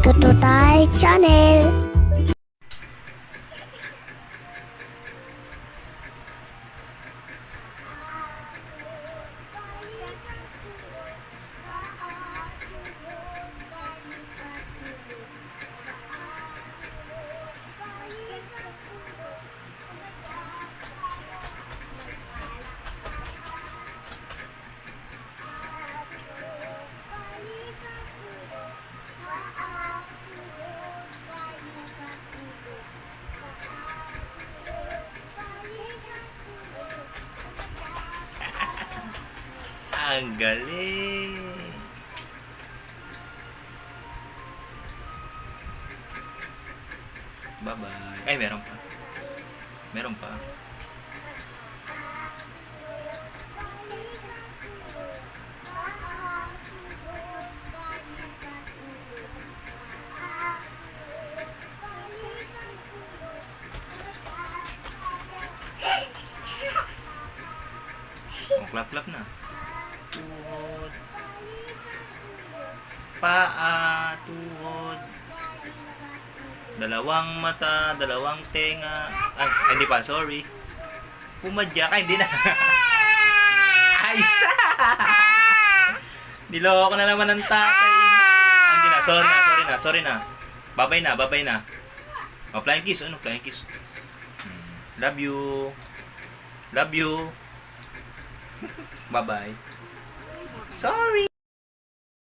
Tututay Channel. Ang galing! Bye-bye. Ay, meron pa. Meron pa. Oh, clap-clap na. Tuhod. Paa, tuhod. Dalawang mata, dalawang tenga. Ay, hindi pa, sorry. Pumadya ka, hindi na. Ay, isa! Niloko na naman ng tatay. Ah, hindi na, sorry na. Babay na. Oh, flying kiss, ano, flying kiss. Love you. Bye-bye. Sorry!